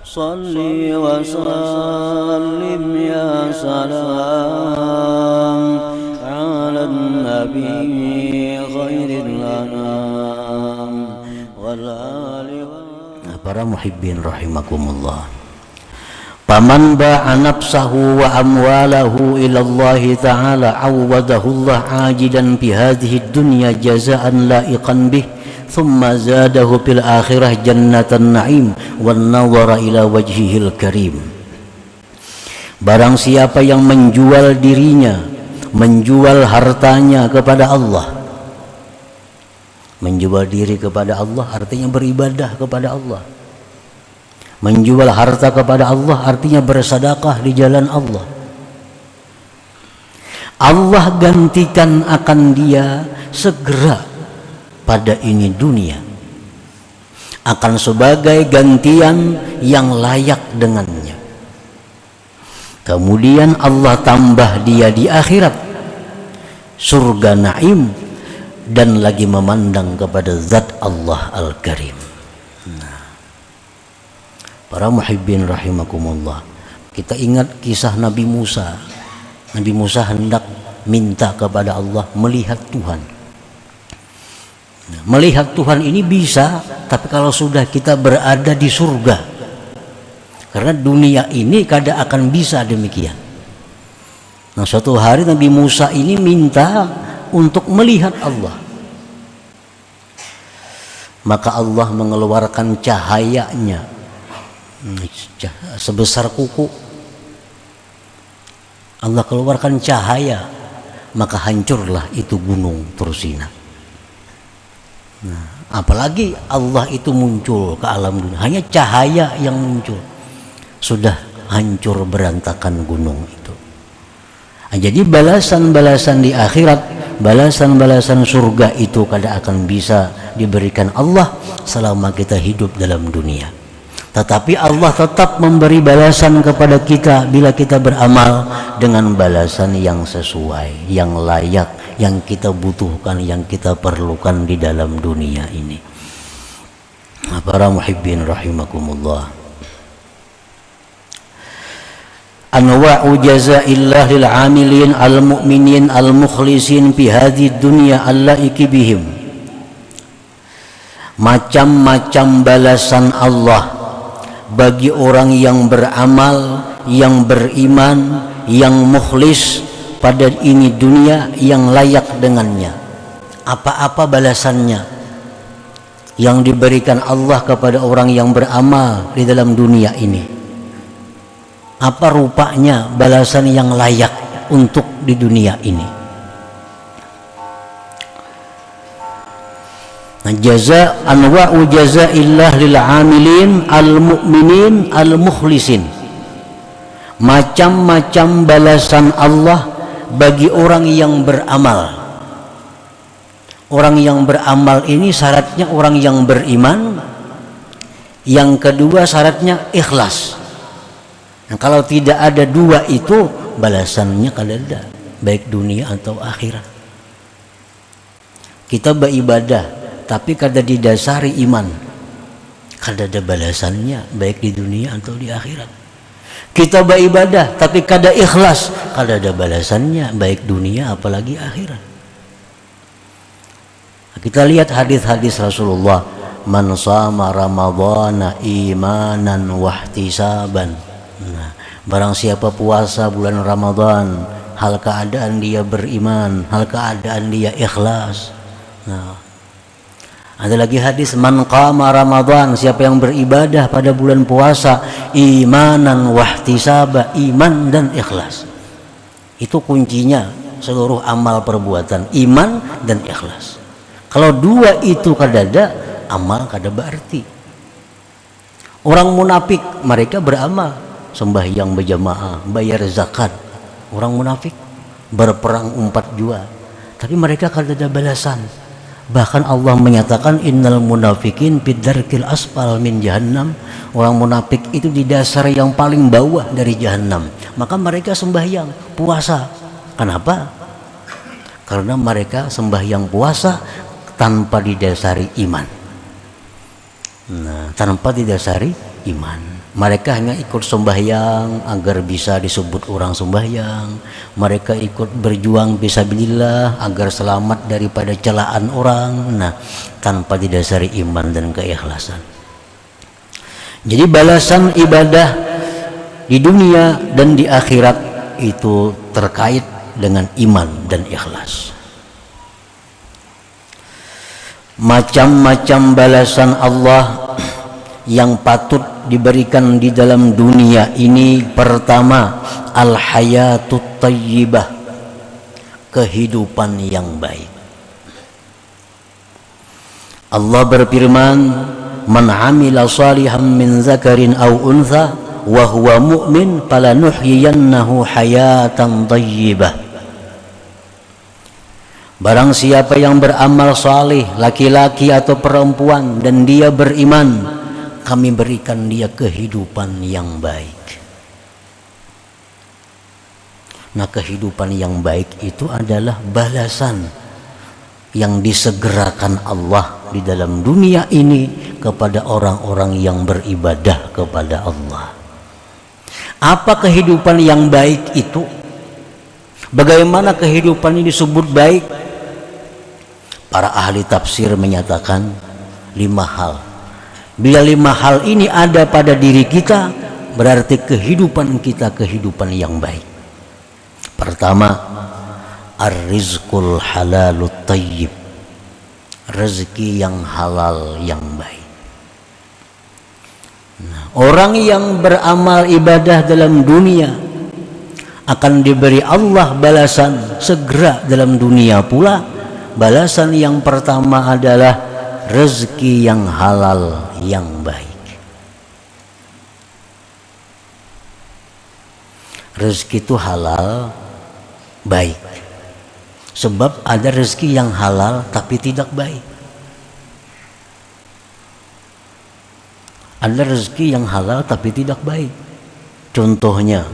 Salli wa sallim ya salam ala nabi khairil anam wal ali. Para muhibbin rahimakumullah, paman ba'a nafsahu wa amwalahu ila Allah ta'ala awwadahu Allah ajidan bi hadhihi dunya jazaan la'iqan bih thumma zadahu fil akhirah jannatan na'im wan nawara ila wajhihil karim. Barang siapa yang menjual dirinya, menjual hartanya kepada Allah, menjual diri kepada Allah artinya beribadah kepada Allah, menjual harta kepada Allah artinya bersedekah di jalan Allah. Allah gantikan akan dia segera pada ini dunia akan sebagai gantian yang layak dengannya. Kemudian Allah tambah dia di akhirat surga naim dan lagi memandang kepada zat Allah Al-Karim. Para muhibbin rahimakumullah, kita ingat kisah Nabi Musa. Nabi Musa hendak minta kepada Allah melihat Tuhan. Melihat Tuhan ini bisa, tapi kalau sudah kita berada di surga. Karena dunia ini kadang akan bisa demikian. Nah, suatu hari Nabi Musa ini minta untuk melihat Allah. Maka Allah mengeluarkan cahayanya sebesar kuku. Allah keluarkan cahaya, maka hancurlah itu gunung Tursina. Nah, apalagi Allah itu muncul ke alam dunia, hanya cahaya yang muncul sudah hancur berantakan gunung itu. Nah, jadi balasan-balasan di akhirat, balasan-balasan surga itu kadang akan bisa diberikan Allah selama kita hidup dalam dunia. Tetapi Allah tetap memberi balasan kepada kita bila kita beramal dengan balasan yang sesuai, yang layak, yang kita butuhkan, yang kita perlukan di dalam dunia ini. Para muhibbin rahimakumullah, anwa'u jazaillah lil 'amilin al-mu'minin al-mukhlisin fi hadhihi dunya allaiki bihim. Macam-macam balasan Allah bagi orang yang beramal, yang beriman, yang mukhlis pada ini dunia, yang layak dengannya. Apa-apa balasannya yang diberikan Allah kepada orang yang beramal di dalam dunia ini? Apa rupanya balasan yang layak untuk di dunia ini? Jaza anwa'u jazaillah lil 'amilin al-mu'minin al-mukhlisin. Macam-macam balasan Allah bagi orang yang beramal. Orang yang beramal ini syaratnya orang yang beriman. Yang kedua syaratnya ikhlas. Nah, kalau tidak ada dua itu balasannya kada, baik dunia atau akhirat. Kita beribadah tapi kada didasari iman, kada ada balasannya baik di dunia atau di akhirat. Kita beribadah tapi kada ikhlas, kada ada balasannya baik dunia apalagi akhirat. Kita lihat hadis-hadis Rasulullah, man shama ramadhana imanan wahtisaban. Nah, barang siapa puasa bulan Ramadan hal keadaan dia beriman, hal keadaan dia ikhlas. Nah, ada lagi hadis, man qama Ramadan, siapa yang beribadah pada bulan puasa imanan wahtisaba, iman dan ikhlas. Itu kuncinya seluruh amal perbuatan, iman dan ikhlas. Kalau dua itu kada ada, amal kada berarti. Orang munafik mereka beramal, sembahyang berjamaah, bayar zakat. Orang munafik berperang 4 jua, tapi mereka kada ada balasan. Bahkan Allah menyatakan innal munafikin bidarkil asfal min jahannam. Orang munafik itu di dasar yang paling bawah dari jahannam. Maka mereka sembahyang, puasa. Kenapa? Karena mereka sembahyang puasa tanpa didasari iman. Nah, tanpa didasari iman. Mereka hanya ikut sembahyang agar bisa disebut orang sembahyang. Mereka ikut berjuang fisabilillah agar selamat daripada celaan orang. Nah, tanpa didasari iman dan keikhlasan. Jadi balasan ibadah di dunia dan di akhirat itu terkait dengan iman dan ikhlas. Macam-macam balasan Allah yang patut diberikan di dalam dunia ini. Pertama, al-hayatut tayyibah, kehidupan yang baik. Allah berfirman, man amila salihan min zakarin aw untha wa huwa mu'min falanuhyiyannahu hayatan tayyibah. Barang siapa yang beramal saleh, laki-laki atau perempuan, dan dia beriman, kami berikan dia kehidupan yang baik. Nah, kehidupan yang baik itu adalah balasan yang disegerakan Allah di dalam dunia ini kepada orang-orang yang beribadah kepada Allah. Apa kehidupan yang baik itu? Bagaimana kehidupan ini disebut baik? Para ahli tafsir menyatakan 5 hal. Bila 5 hal ini ada pada diri kita, berarti kehidupan kita kehidupan yang baik. Pertama, ar-rizqul halalut tayyib, rezeki yang halal yang baik. Nah, orang yang beramal ibadah dalam dunia akan diberi Allah balasan segera dalam dunia pula. Balasan yang pertama adalah rezeki yang halal yang baik. Rezeki itu halal baik. Sebab ada rezeki yang halal tapi tidak baik. Ada rezeki yang halal tapi tidak baik. Contohnya,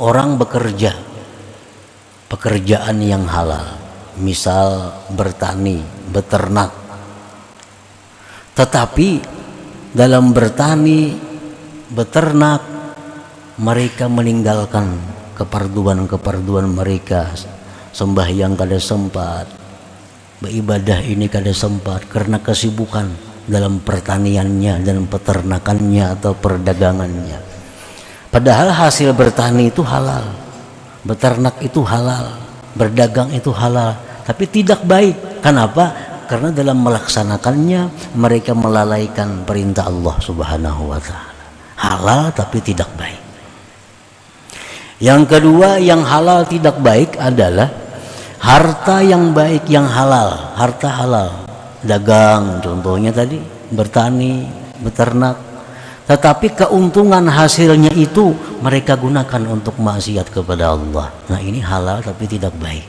orang bekerja pekerjaan yang halal, misal bertani, beternak. Tetapi dalam bertani, beternak, mereka meninggalkan keperduan mereka. Sembahyang kada sempat, beribadah ini kada sempat karena kesibukan dalam pertaniannya dan peternakannya atau perdagangannya. Padahal hasil bertani itu halal, beternak itu halal, berdagang itu halal, tapi tidak baik. Kenapa? Karena dalam melaksanakannya mereka melalaikan perintah Allah Subhanahu wa ta'ala. Halal tapi tidak baik. Yang kedua, yang halal tidak baik adalah harta yang baik yang halal, harta halal, dagang contohnya tadi, bertani, beternak. Tetapi keuntungan hasilnya itu mereka gunakan untuk maksiat kepada Allah. Nah, ini halal tapi tidak baik.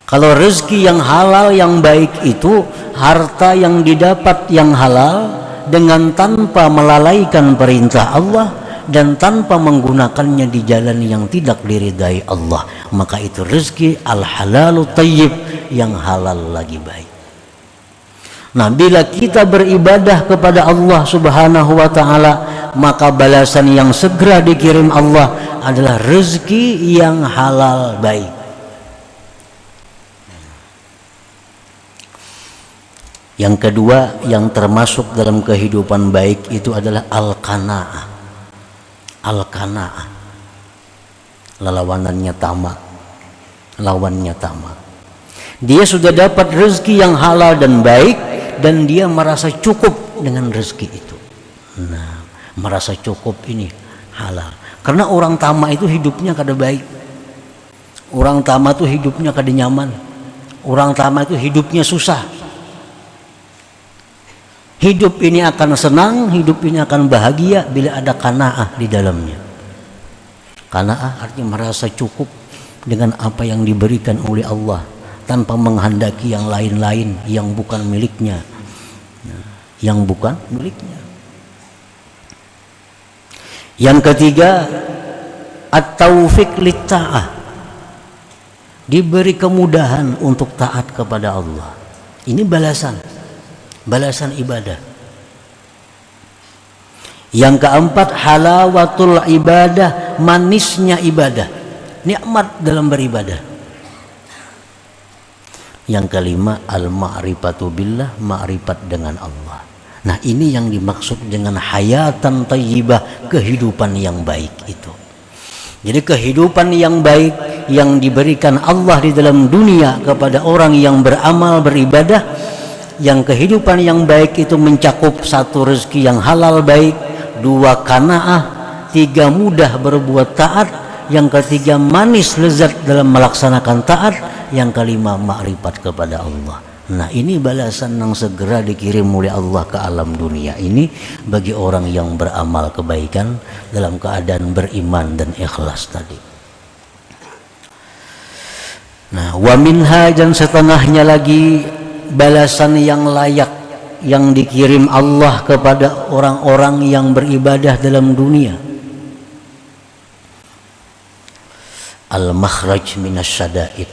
Kalau rezeki yang halal yang baik itu harta yang didapat yang halal dengan tanpa melalaikan perintah Allah dan tanpa menggunakannya di jalan yang tidak diridai Allah, maka itu rezeki al-halalu tayyib, yang halal lagi baik. Nah, bila kita beribadah kepada Allah Subhanahu wa ta'ala, maka balasan yang segera dikirim Allah adalah rezeki yang halal baik. Yang kedua yang termasuk dalam kehidupan baik itu adalah al-qanaah. Al-qanaah, lawanannya tamak, lawannya tamak. Dia sudah dapat rezeki yang halal dan baik, dan dia merasa cukup dengan rezeki itu. Nah, merasa cukup ini halal. Karena orang tamak itu hidupnya kada baik. Orang tamak itu hidupnya kada nyaman. Orang tamak itu hidupnya susah. Hidup ini akan senang, hidup ini akan bahagia bila ada qanaah di dalamnya. Qanaah artinya merasa cukup dengan apa yang diberikan oleh Allah, tanpa menghendaki yang lain-lain yang bukan miliknya, yang bukan miliknya. Yang ketiga, at-taufiq lit-ta'ah, diberi kemudahan untuk taat kepada Allah. Ini balasan ibadah. Yang keempat, halawatul ibadah, manisnya ibadah, nikmat dalam beribadah. Yang kelima, al-ma'rifatu billah, ma'rifat dengan Allah. Nah, ini yang dimaksud dengan hayatan thayyibah, kehidupan yang baik itu. Jadi kehidupan yang baik yang diberikan Allah di dalam dunia kepada orang yang beramal beribadah, yang kehidupan yang baik itu mencakup satu, rezeki yang halal baik, dua, qanaah, tiga, mudah berbuat taat, yang ketiga manis lezat dalam melaksanakan taat, yang kelima makrifat kepada Allah. Nah, ini balasan yang segera dikirim oleh Allah ke alam dunia ini bagi orang yang beramal kebaikan dalam keadaan beriman dan ikhlas tadi. Nah, wa minha, dan setengahnya lagi balasan yang layak yang dikirim Allah kepada orang-orang yang beribadah dalam dunia. Al-makhraj minasyada'id,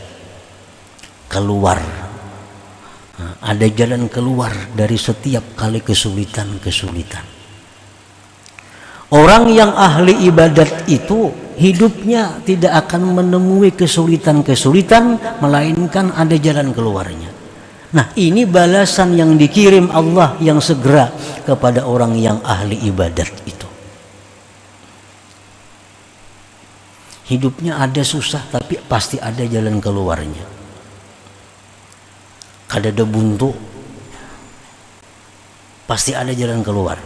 keluar. Nah, ada jalan keluar dari setiap kali kesulitan-kesulitan. Orang yang ahli ibadat itu hidupnya tidak akan menemui kesulitan-kesulitan, melainkan ada jalan keluarnya. Nah, ini balasan yang dikirim Allah yang segera kepada orang yang ahli ibadat itu. Hidupnya ada susah, tapi pasti ada jalan keluarnya. Kada buntu, pasti ada jalan keluar.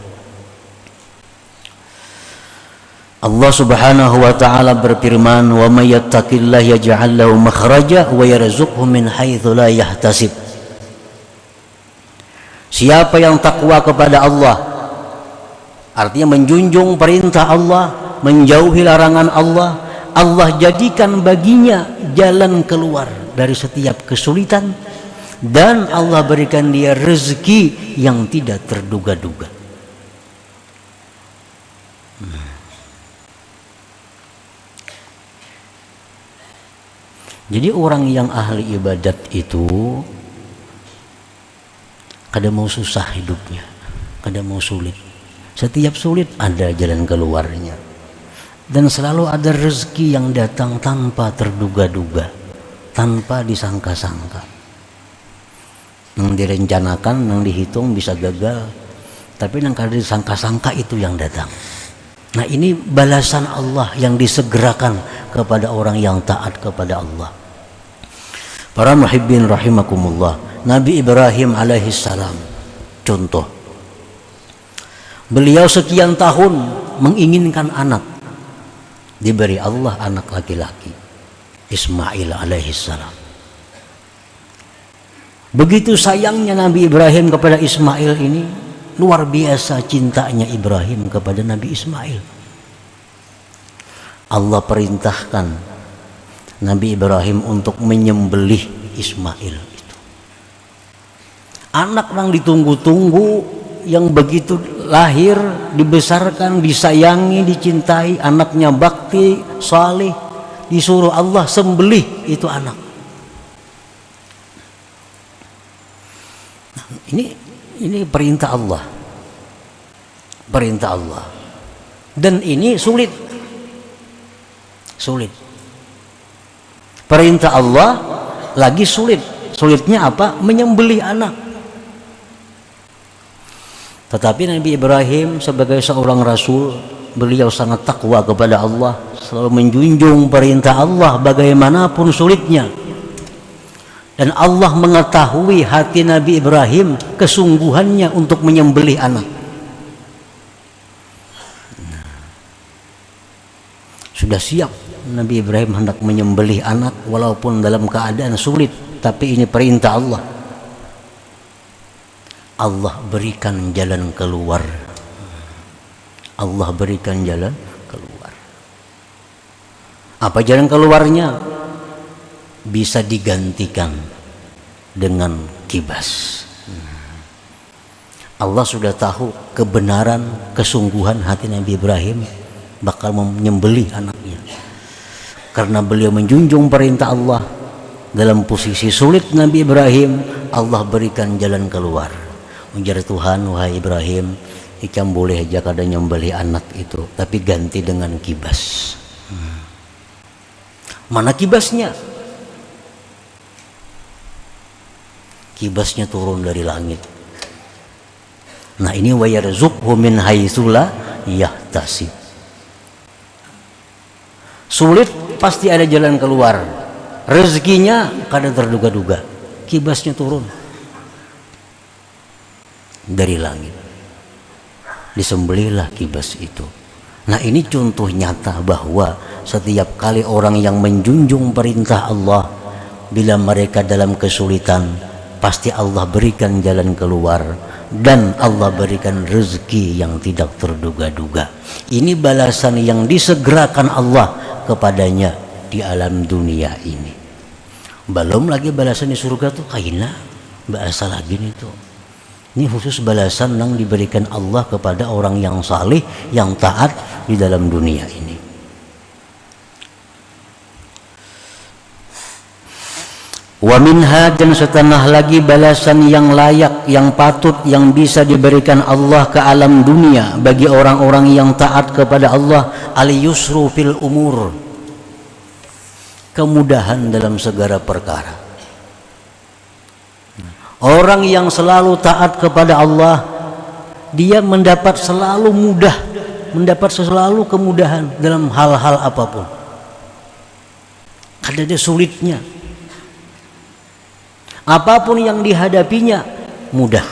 Allah Subhanahu wa taala berfirman, "Wa may yattaqillaha yaj'al lahu makhraja wa yarzuqhu min haitsu la yahtasib." Siapa yang takwa kepada Allah, artinya menjunjung perintah Allah, menjauhi larangan Allah, Allah jadikan baginya jalan keluar dari setiap kesulitan, dan Allah berikan dia rezeki yang tidak terduga-duga. Jadi orang yang ahli ibadat itu kada mau susah hidupnya, kada mau sulit. Setiap sulit ada jalan keluarnya, dan selalu ada rezeki yang datang tanpa terduga-duga, tanpa disangka-sangka. Yang direncanakan, yang dihitung bisa gagal, tapi yang kada disangka-sangka itu yang datang. Nah, ini balasan Allah yang disegerakan kepada orang yang taat kepada Allah. Para muhibbin rahimakumullah, Nabi Ibrahim alaihissalam contoh. Beliau sekian tahun menginginkan anak, diberi Allah anak laki-laki, Ismail alaihissalam. Begitu sayangnya Nabi Ibrahim kepada Ismail ini, luar biasa cintanya Ibrahim kepada Nabi Ismail. Allah perintahkan Nabi Ibrahim untuk menyembelih Ismail itu. Anak yang ditunggu-tunggu, yang begitu lahir, dibesarkan, disayangi, dicintai, anaknya bakti, saleh, disuruh Allah sembelih itu anak. Ini perintah Allah, perintah Allah, dan ini sulit. Perintah Allah lagi sulit. Sulitnya apa? Menyembelih anak. Tetapi Nabi Ibrahim sebagai seorang rasul, beliau sangat takwa kepada Allah, selalu menjunjung perintah Allah bagaimanapun sulitnya. Dan Allah mengetahui hati Nabi Ibrahim, kesungguhannya untuk menyembelih anak. Sudah siap Nabi Ibrahim hendak menyembelih anak walaupun dalam keadaan sulit, tapi ini perintah Allah. Allah berikan jalan keluar. Allah berikan jalan keluar. Apa jalan keluarnya? Bisa digantikan dengan kibas. Allah sudah tahu kebenaran, kesungguhan hati Nabi Ibrahim bakal menyembelih anaknya. Karena beliau menjunjung perintah Allah, dalam posisi sulit Nabi Ibrahim, Allah berikan jalan keluar. Ujar Tuhan, wahai Ibrahim, Ikan boleh aja kadang nyembelih anak itu, tapi ganti dengan kibas. Mana kibasnya? Kibasnya turun dari langit. Nah ini wa yarzuqhu min haitsu la yahtasib. Sulit pasti ada jalan keluar. Rezekinya kadang terduga-duga. Kibasnya turun dari langit. Disembelihlah kibas itu. Nah ini contoh nyata bahwa setiap kali orang yang menjunjung perintah Allah, bila mereka dalam kesulitan, pasti Allah berikan jalan keluar dan Allah berikan rezeki yang tidak terduga-duga. Ini balasan yang disegerakan Allah kepadanya di alam dunia ini. Belum lagi balasan di surga tuh kaina bahasa lagi nih tuh. Ini khusus balasan yang diberikan Allah kepada orang yang saleh, yang taat di dalam dunia ini. Wa minha, dan setengah lagi balasan yang layak, yang patut, yang bisa diberikan Allah ke alam dunia bagi orang-orang yang taat kepada Allah, al-yusru fil umur, kemudahan dalam segala perkara. Orang yang selalu taat kepada Allah, dia mendapat selalu mudah, mendapat selalu kemudahan dalam hal-hal apapun. Ada dia sulitnya, apapun yang dihadapinya mudah.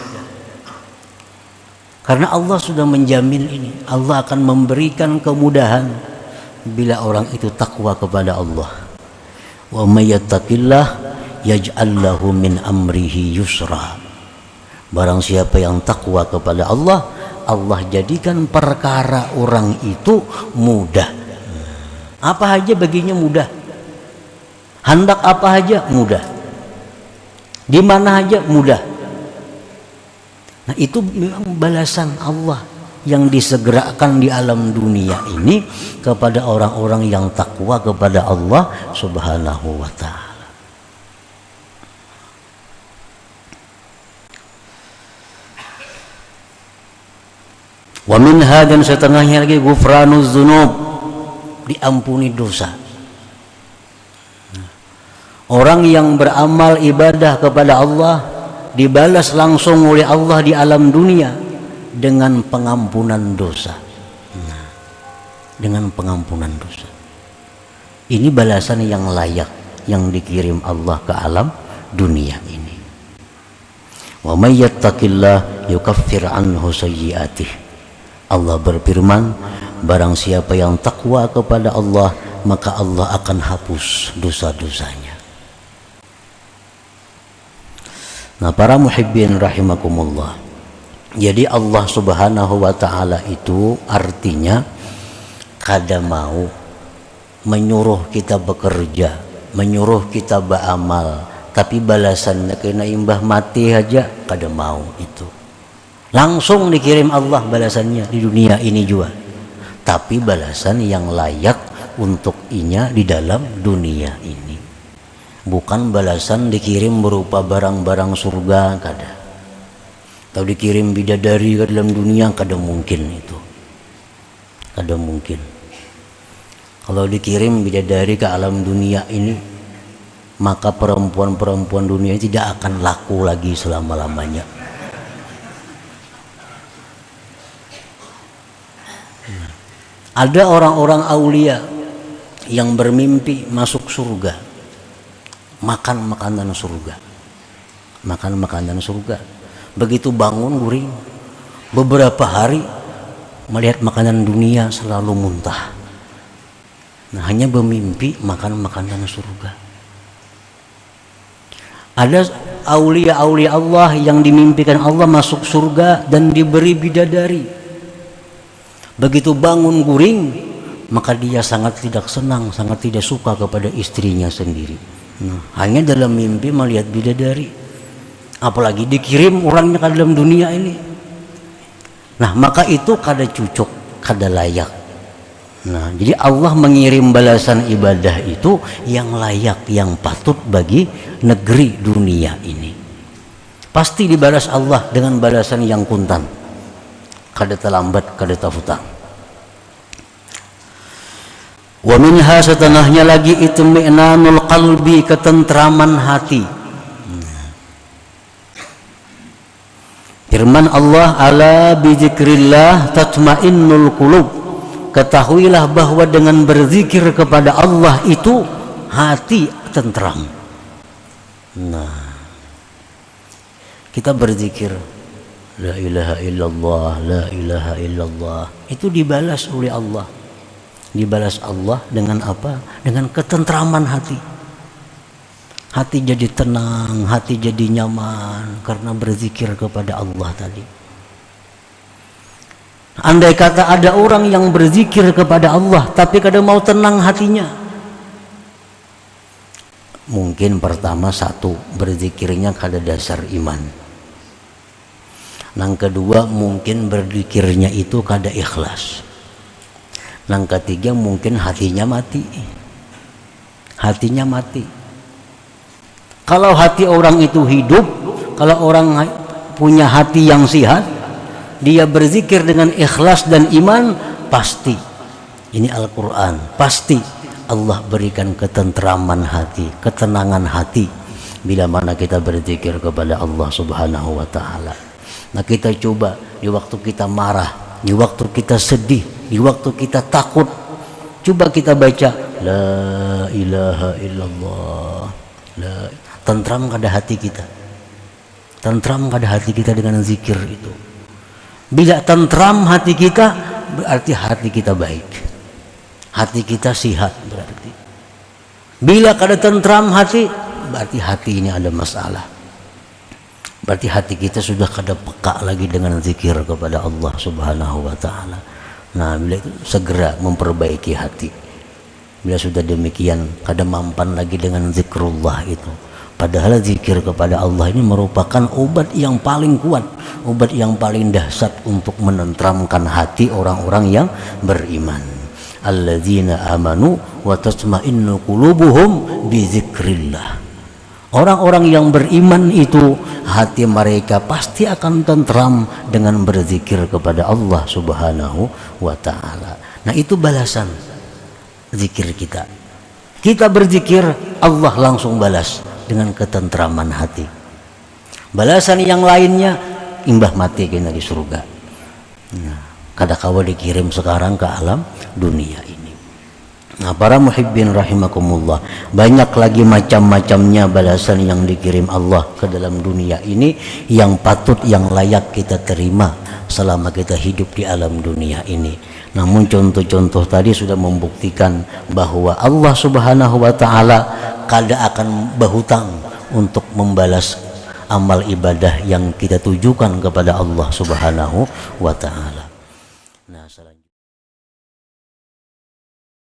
Karena Allah sudah menjamin ini. Allah akan memberikan kemudahan bila orang itu takwa kepada Allah. Wa may yattaqillah yaj'al lahu min amrihi yusra. Barang siapa yang takwa kepada Allah, Allah jadikan perkara orang itu mudah. Apa aja baginya mudah. Hendak apa aja mudah. Di mana aja mudah. Nah, itu memang balasan Allah yang disegerakan di alam dunia ini kepada orang-orang yang takwa kepada Allah Subhanahu wa ta'ala. Wa minha, dan setengahnya lagi ghufranuz dzunub, diampuni dosa. Orang yang beramal ibadah kepada Allah dibalas langsung oleh Allah di alam dunia dengan pengampunan dosa. Nah, dengan pengampunan dosa. Ini balasan yang layak yang dikirim Allah ke alam dunia ini. Wa may yattaqillah yukaffir anhu sayyi'atihi. Allah berfirman, barang siapa yang takwa kepada Allah, maka Allah akan hapus dosa-dosanya. Nah, para muhibbin rahimakumullah. Jadi Allah Subhanahu wa ta'ala itu artinya kada mau menyuruh kita bekerja, menyuruh kita beramal, tapi balasannya kena imbah mati aja kada mau itu. Langsung dikirim Allah balasannya di dunia ini juga, tapi balasan yang layak untuk inya di dalam dunia ini, bukan balasan dikirim berupa barang-barang surga kada, atau dikirim bidadari ke dalam dunia, kada mungkin itu, kada mungkin. Kalau dikirim bidadari ke alam dunia ini, maka perempuan-perempuan dunia tidak akan laku lagi selama-lamanya. Ada orang-orang aulia yang bermimpi masuk surga, makan makanan surga, makan makanan surga. Begitu bangun guring, beberapa hari melihat makanan dunia selalu muntah. Nah, hanya bermimpi makan makanan surga. Ada aulia-aulia Allah yang dimimpikan Allah masuk surga dan diberi bidadari. Begitu bangun guring, maka dia sangat tidak senang, sangat tidak suka kepada istrinya sendiri. Hanya dalam mimpi melihat bidadari, apalagi dikirim orangnya ke dalam dunia ini. Nah, maka itu kada cucuk, kada layak. Nah, jadi Allah mengirim balasan ibadah itu yang layak, yang patut bagi negeri dunia ini. Pasti dibalas Allah dengan balasan yang kuntan. kada terlambat, kada terhutang. Wa minha setanahnya lagi itmi'nanul qalbi, ketentraman hati. Firman Allah, ala bizikrillah tatmainnul qulub. Ketahuilah bahwa dengan berzikir kepada Allah itu hati tentram. Nah, kita berzikir la ilaha illallah, la ilaha illallah, itu dibalas oleh Allah. Dibalas Allah dengan apa? Dengan ketentraman hati. Hati jadi tenang, hati jadi nyaman karena berzikir kepada Allah tadi. Andai kata ada orang yang berzikir kepada Allah tapi kada mau tenang hatinya, mungkin pertama satu, berzikirnya kada dasar iman. Yang kedua, mungkin berzikirnya itu kada ikhlas. Yang ketiga, mungkin hatinya mati. Hatinya mati. Kalau hati orang itu hidup, kalau orang punya hati yang sehat, dia berzikir dengan ikhlas dan iman, pasti ini Al-Quran, pasti Allah berikan ketentraman hati, ketenangan hati bila mana kita berzikir kepada Allah Subhanahu wa Ta'ala. Nah, kita coba di waktu kita marah, di waktu kita sedih, di waktu kita takut, coba kita baca la ilaha illallah, tentram kada hati kita, tentram kada hati kita dengan zikir itu. Bila tentram hati kita, berarti hati kita baik, hati kita sehat berarti. Bila kada tentram hati, berarti hati ini ada masalah. Berarti hati kita sudah kada peka lagi dengan zikir kepada Allah Subhanahu wa Ta'ala. Nah, bila itu segera memperbaiki hati. Bila sudah demikian, kada mampan lagi dengan zikrullah itu. Padahal zikir kepada Allah ini merupakan obat yang paling kuat, obat yang paling dahsyat untuk menenteramkan hati orang-orang yang beriman. Alladzina amanu wa tatma'innu qulubuhum bi dzikrillah. Orang-orang yang beriman itu hati mereka pasti akan tentram dengan berzikir kepada Allah Subhanahu wa Ta'ala. Nah, itu balasan zikir kita. Kita berzikir, Allah langsung balas dengan ketentraman hati. Balasan yang lainnya, imbah mati kena di surga. Nah, kadakawa dikirim sekarang ke alam dunia ini. Nah, para muhibbin rahimakumullah, banyak lagi macam-macamnya balasan yang dikirim Allah ke dalam dunia ini yang patut, yang layak kita terima selama kita hidup di alam dunia ini. Namun contoh-contoh tadi sudah membuktikan bahwa Allah Subhanahu wa Ta'ala kada akan berhutang untuk membalas amal ibadah yang kita tujukan kepada Allah Subhanahu wa Ta'ala. Nah,